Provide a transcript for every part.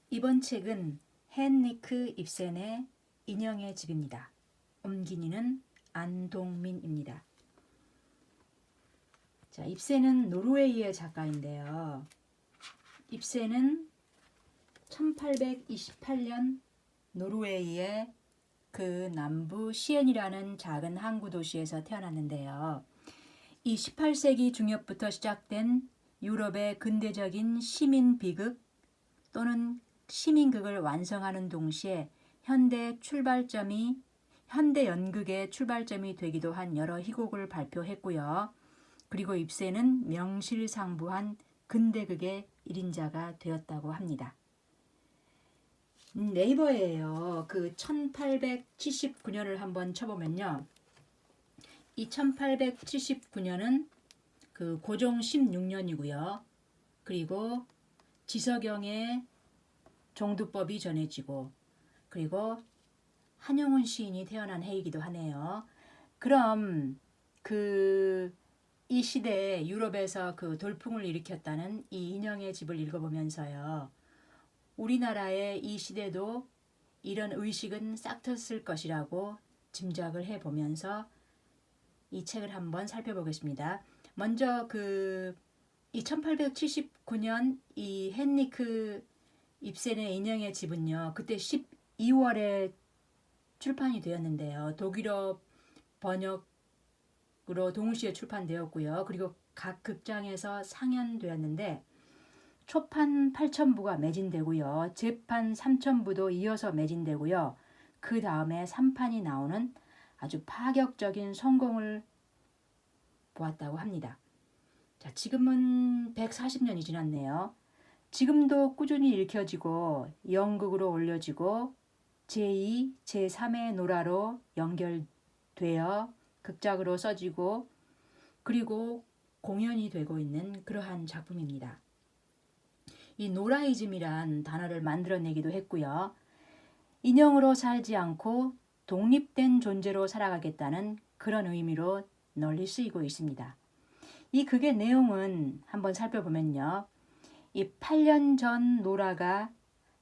이번 책은 헨리크 입센의 인형의 집입니다. 옮긴이는 안동민입니다. 자, 입센은 노르웨이의 작가인데요. 입센은 1828년 노르웨이의 그 남부 시엔이라는 작은 항구 도시에서 태어났는데요. 이 18세기 중엽부터 시작된 유럽의 근대적인 시민 비극 또는 시민극을 완성하는 동시에 현대 연극의 출발점이 되기도 한 여러 희곡을 발표했고요. 그리고 입센은 명실상부한 근대극의 1인자가 되었다고 합니다. 네이버에요. 그 1879년을 한번 쳐보면요. 이 1879년은 그 고종 16년이고요. 그리고 지서경의 종두법이 전해지고 그리고 한용운 시인이 태어난 해이기도 하네요. 그럼 이 시대에 유럽에서 그 돌풍을 일으켰다는 이 인형의 집을 읽어보면서요. 우리나라의 이 시대도 이런 의식은 싹텄을 것이라고 짐작을 해보면서 이 책을 한번 살펴보겠습니다. 먼저 이 1879년 이 헨리크 입센의 인형의 집은요. 그때 12월에 출판이 되었는데요. 독일어 번역으로 동시에 출판되었고요. 그리고 각 극장에서 상연되었는데 초판 8,000부가 매진되고요. 재판 3,000부도 이어서 매진되고요. 그 다음에 3판이 나오는 아주 파격적인 성공을 보았다고 합니다. 자, 지금은 140년이 지났네요. 지금도 꾸준히 읽혀지고 연극으로 올려지고 제2, 제3의 노라로 연결되어 극작으로 써지고 그리고 공연이 되고 있는 그러한 작품입니다. 이 노라이즘이란 단어를 만들어내기도 했고요. 인형으로 살지 않고 독립된 존재로 살아가겠다는 그런 의미로 널리 쓰이고 있습니다. 이 극의 내용은 한번 살펴보면요. 이 8년 전 노라가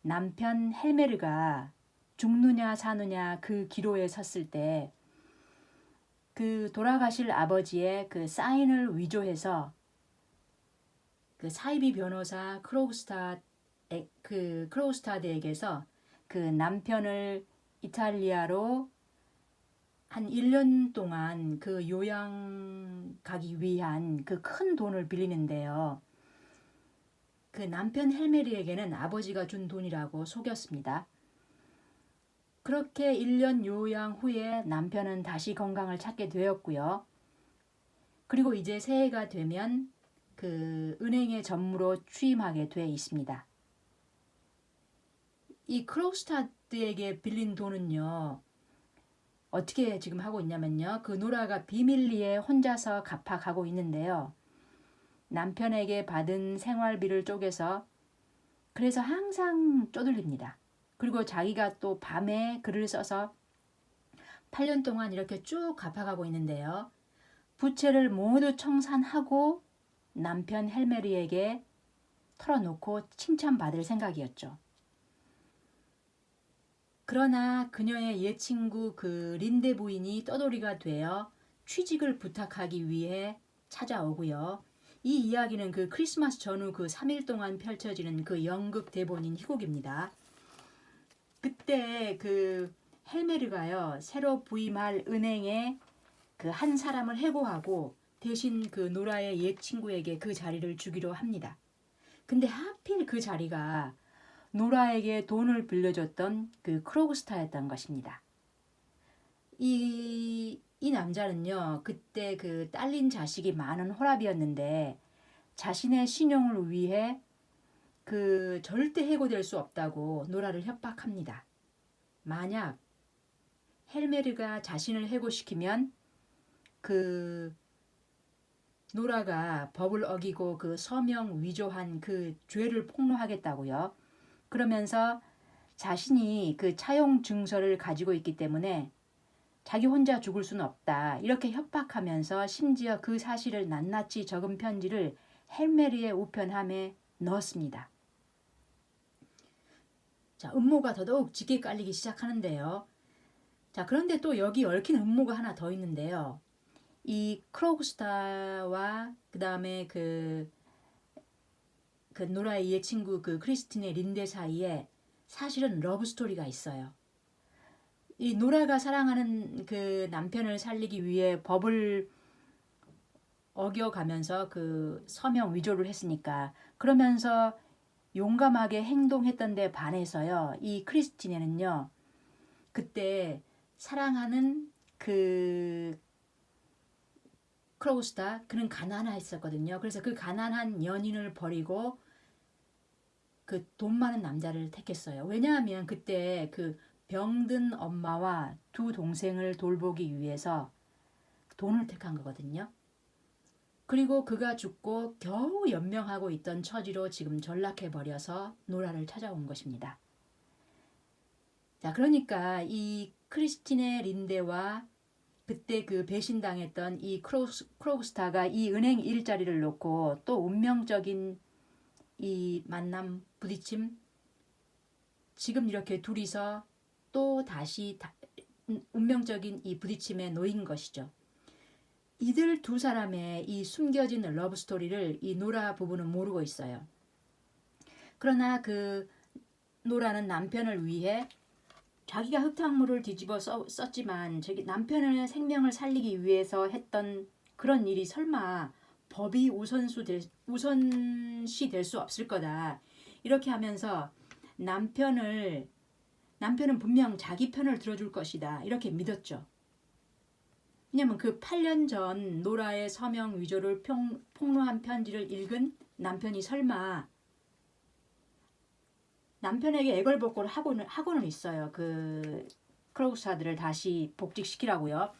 남편 헬메르가 죽느냐 사느냐 그 기로에 섰을 때 그 돌아가실 아버지의 그 사인을 위조해서 그 사이비 변호사 크로우스타드에게서 그 남편을 이탈리아로 한 1년 동안 그 요양 가기 위한 그 큰 돈을 빌리는데요. 그 남편 헬메리에게는 아버지가 준 돈이라고 속였습니다. 그렇게 1년 요양 후에 남편은 다시 건강을 찾게 되었고요. 그리고 이제 새해가 되면 그 은행의 전무로 취임하게 돼 있습니다. 이 크로스타드에게 빌린 돈은요. 어떻게 지금 하고 있냐면요. 그 노라가 비밀리에 혼자서 갚아가고 있는데요. 남편에게 받은 생활비를 쪼개서 그래서 항상 쪼들립니다. 그리고 자기가 또 밤에 글을 써서 8년 동안 이렇게 쭉 갚아가고 있는데요. 부채를 모두 청산하고 남편 헬메리에게 털어놓고 칭찬받을 생각이었죠. 그러나 그녀의 옛 친구 그 린데 부인이 떠돌이가 되어 취직을 부탁하기 위해 찾아오고요. 이 이야기는 그 크리스마스 전후 그 3일 동안 펼쳐지는 그 연극 대본인 희곡입니다. 그때 그 헬메르가요. 새로 부임할 은행에 그 한 사람을 해고하고 대신 그 노라의 옛 친구에게 그 자리를 주기로 합니다. 근데 하필 그 자리가 노라에게 돈을 빌려줬던 그 크로그스타였던 것입니다. 이 남자는요, 그때 그 딸린 자식이 많은 호랍이었는데 자신의 신용을 위해 그 절대 해고될 수 없다고 노라를 협박합니다. 만약 헬메르가 자신을 해고시키면 그 노라가 법을 어기고 그 서명 위조한 그 죄를 폭로하겠다고요. 그러면서 자신이 그 차용 증서를 가지고 있기 때문에 자기 혼자 죽을 수는 없다. 이렇게 협박하면서 심지어 그 사실을 낱낱이 적은 편지를 헬메리의 우편함에 넣었습니다. 자, 음모가 더더욱 짙게 깔리기 시작하는데요. 자, 그런데 또 여기 얽힌 음모가 하나 더 있는데요. 이 크로그스타와 그 다음에 그 노라의 옛 친구 그 크리스틴의 린데 사이에 사실은 러브 스토리가 있어요. 이 노라가 사랑하는 그 남편을 살리기 위해 법을 어겨가면서 그 서명 위조를 했으니까 그러면서 용감하게 행동했던 데 반해서요. 이 크리스틴에는요. 그때 사랑하는 그 크로우스타 그는 가난했었거든요. 그래서 그 가난한 연인을 버리고 그 돈 많은 남자를 택했어요. 왜냐하면 그때 그 병든 엄마와 두 동생을 돌보기 위해서 돈을 택한 거거든요. 그리고 그가 죽고 겨우 연명하고 있던 처지로 지금 전락해버려서 노라를 찾아온 것입니다. 자, 그러니까 이 크리스틴의 린데와 그때 그 배신당했던 이 크로그스타가 이 은행 일자리를 놓고 또 운명적인 이 만남 부딪힘 지금 이렇게 둘이서 또 다시 운명적인 이 부딪힘에 놓인 것이죠. 이들 두 사람의 이 숨겨진 러브 스토리를 이 노라 부부는 모르고 있어요. 그러나 그 노라는 남편을 위해 자기가 흙탕물을 뒤집어 썼지만 저기 남편의 생명을 살리기 위해서 했던 그런 일이 설마 법이 우선시 될 수 없을 거다. 이렇게 하면서 남편은 분명 자기 편을 들어줄 것이다. 이렇게 믿었죠. 왜냐면 그 8년 전 노라의 서명 위조를 폭로한 편지를 읽은 남편이 설마 남편에게 애걸복걸을 하고는 있어요. 그 크로우스타들을 다시 복직시키라고요.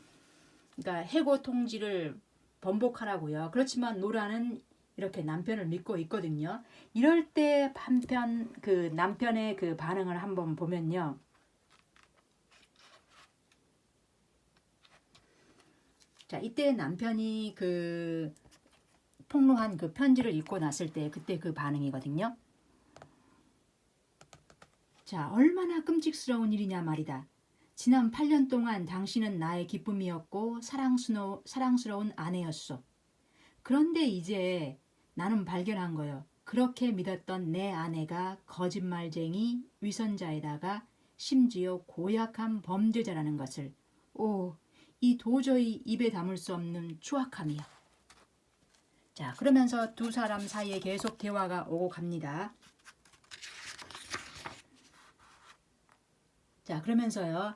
그러니까 해고 통지를 번복하라고요. 그렇지만 노라는 이렇게 남편을 믿고 있거든요. 이럴 때 한편 그 남편의 그 반응을 한번 보면요. 자, 이때 남편이 그 폭로한 그 편지를 읽고 났을 때 그때 그 반응이거든요. 자, 얼마나 끔찍스러운 일이냐 말이다. 지난 8년 동안 당신은 나의 기쁨이었고 사랑스러운 아내였소. 그런데 이제 나는 발견한 거요. 그렇게 믿었던 내 아내가 거짓말쟁이 위선자에다가 심지어 고약한 범죄자라는 것을. 오, 이 도저히 입에 담을 수 없는 추악함이야. 자, 그러면서 두 사람 사이에 계속 대화가 오고 갑니다. 자, 그러면서요.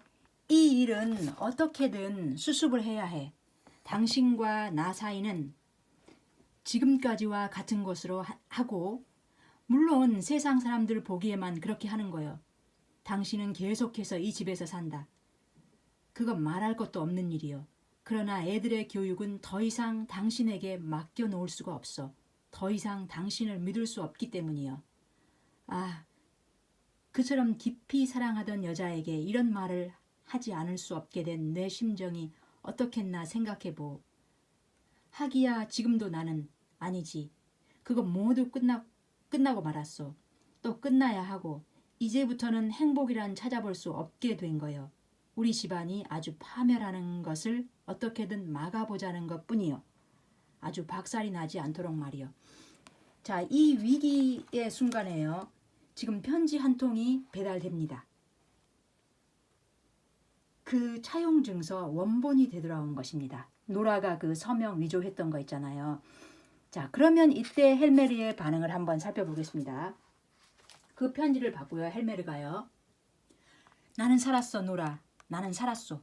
이 일은 어떻게든 수습을 해야 해. 당신과 나 사이는 지금까지와 같은 것으로 하고 물론 세상 사람들 보기에만 그렇게 하는 거요. 당신은 계속해서 이 집에서 산다. 그건 말할 것도 없는 일이요. 그러나 애들의 교육은 더 이상 당신에게 맡겨놓을 수가 없어. 더 이상 당신을 믿을 수 없기 때문이요. 아, 그처럼 깊이 사랑하던 여자에게 이런 말을 하지 않을 수 없게 된 내 심정이 어떻겠나 생각해보. 하기야 지금도 나는 아니지. 그건 모두 끝나고 말았어. 또 끝나야 하고 이제부터는 행복이란 찾아볼 수 없게 된 거요. 우리 집안이 아주 파멸하는 것을 어떻게든 막아보자는 것뿐이요. 아주 박살이 나지 않도록 말이요. 자, 이 위기의 순간에요. 지금 편지 한 통이 배달됩니다. 그 차용 증서 원본이 되돌아온 것입니다. 노라가 그 서명 위조했던 거 있잖아요. 자, 그러면 이때 헬메리의 반응을 한번 살펴보겠습니다. 그 편지를 받고요. 헬메르가요. 나는 살았어, 노라. 나는 살았소.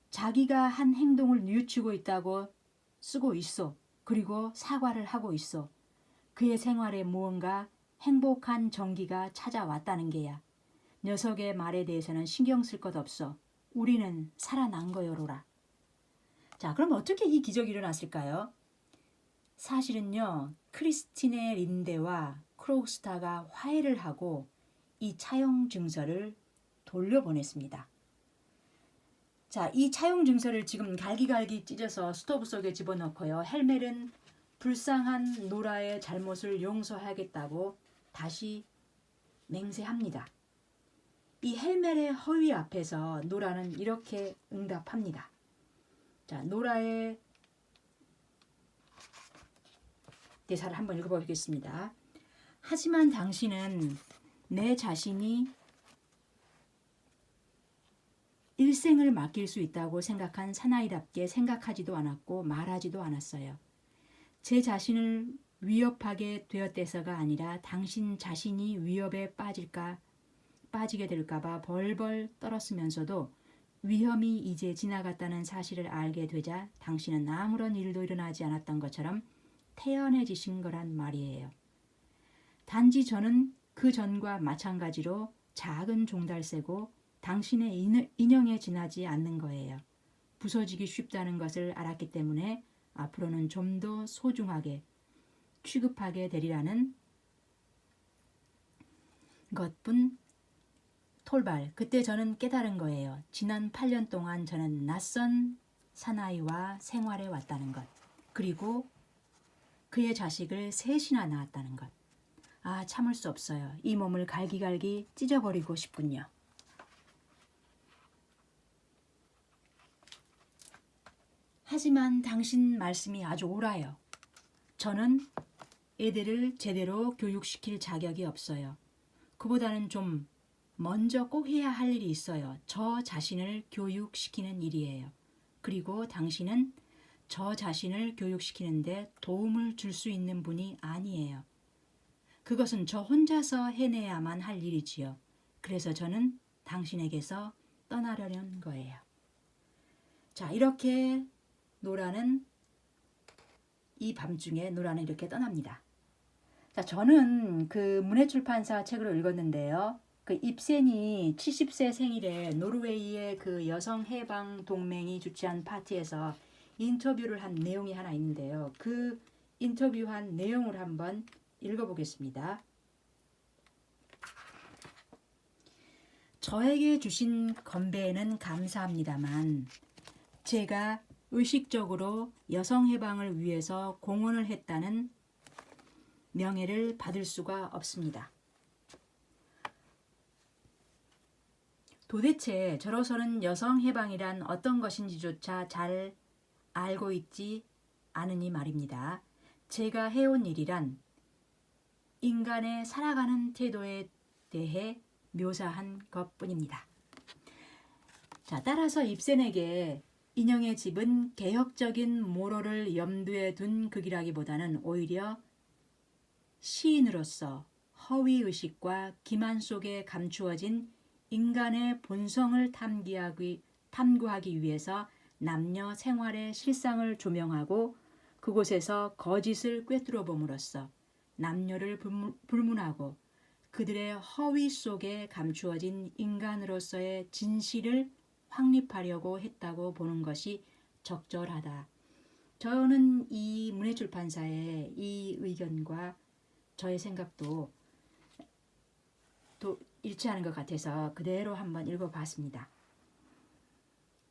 자기가 한 행동을 뉘우치고 있다고 쓰고 있어. 그리고 사과를 하고 있어. 그의 생활에 무언가 행복한 전기가 찾아왔다는 게야. 녀석의 말에 대해서는 신경 쓸 것 없어. 우리는 살아난 거요로라. 자, 그럼 어떻게 이 기적이 일어났을까요? 사실은요. 크리스틴의 린데와 크로우스타가 화해를 하고 이 차용 증서를 돌려보냈습니다. 자, 이 차용 증서를 지금 갈기갈기 찢어서 스토브 속에 집어넣고요. 헬멜은 불쌍한 노라의 잘못을 용서하겠다고 다시 맹세합니다. 이 헬멜의 허위 앞에서 노라는 이렇게 응답합니다. 자, 노라의 대사를 한번 읽어보겠습니다. 하지만 당신은 내 자신이 일생을 맡길 수 있다고 생각한 사나이답게 생각하지도 않았고 말하지도 않았어요. 제 자신을 위협하게 되었대서가 아니라 당신 자신이 위협에 빠지게 될까봐 벌벌 떨었으면서도 위험이 이제 지나갔다는 사실을 알게 되자 당신은 아무런 일도 일어나지 않았던 것처럼 태연해지신 거란 말이에요. 단지 저는 그 전과 마찬가지로 작은 종달새고 당신의 인형에 지나지 않는 거예요. 부서지기 쉽다는 것을 알았기 때문에 앞으로는 좀 더 소중하게 취급하게 되리라는 것뿐 톨발. 그때 저는 깨달은 거예요. 지난 8년 동안 저는 낯선 사나이와 생활해 왔다는 것. 그리고 그의 자식을 셋이나 낳았다는 것. 아, 참을 수 없어요. 이 몸을 갈기갈기 찢어버리고 싶군요. 하지만 당신 말씀이 아주 옳아요. 저는 애들을 제대로 교육시킬 자격이 없어요. 그보다는 좀 먼저 꼭 해야 할 일이 있어요. 저 자신을 교육시키는 일이에요. 그리고 당신은 저 자신을 교육시키는데 도움을 줄 수 있는 분이 아니에요. 그것은 저 혼자서 해내야만 할 일이지요. 그래서 저는 당신에게서 떠나려는 거예요. 자, 이렇게 노라는 이 밤중에 노라는 이렇게 떠납니다. 자, 저는 그 문해출판사 책을 읽었는데요. 그 입센이 70세 생일에 노르웨이의 그 여성 해방 동맹이 주최한 파티에서 인터뷰를 한 내용이 하나 있는데요. 그 인터뷰한 내용을 한번 읽어보겠습니다. 저에게 주신 건배에는 감사합니다만 제가 의식적으로 여성 해방을 위해서 공헌을 했다는 명예를 받을 수가 없습니다. 도대체 저로서는 여성 해방이란 어떤 것인지조차 잘 알고 있지 않으니 말입니다. 제가 해온 일이란 인간의 살아가는 태도에 대해 묘사한 것뿐입니다. 자, 따라서 입센에게 인형의 집은 개혁적인 모럴을 염두에 둔 극이라기보다는 오히려 시인으로서 허위의식과 기만 속에 감추어진 인간의 본성을 탐구하기 위해서 남녀 생활의 실상을 조명하고 그곳에서 거짓을 꿰뚫어 봄으로써 남녀를 불문하고 그들의 허위 속에 감추어진 인간으로서의 진실을 확립하려고 했다고 보는 것이 적절하다. 저는 이 문해출판사의 이 의견과 저의 생각도 또 일치하는 것 같아서 그대로 한번 읽어봤습니다.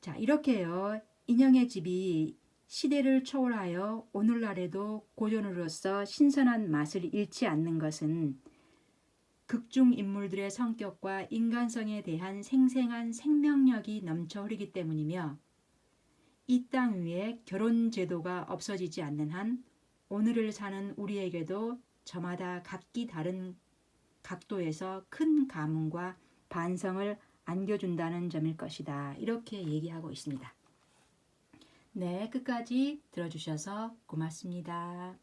자, 이렇게요. 인형의 집이 시대를 초월하여 오늘날에도 고전으로서 신선한 맛을 잃지 않는 것은 극중 인물들의 성격과 인간성에 대한 생생한 생명력이 넘쳐 흐르기 때문이며 이 땅 위에 결혼 제도가 없어지지 않는 한 오늘을 사는 우리에게도 저마다 각기 다른 각도에서 큰 감흥과 반성을 안겨준다는 점일 것이다. 이렇게 얘기하고 있습니다. 네, 끝까지 들어주셔서 고맙습니다.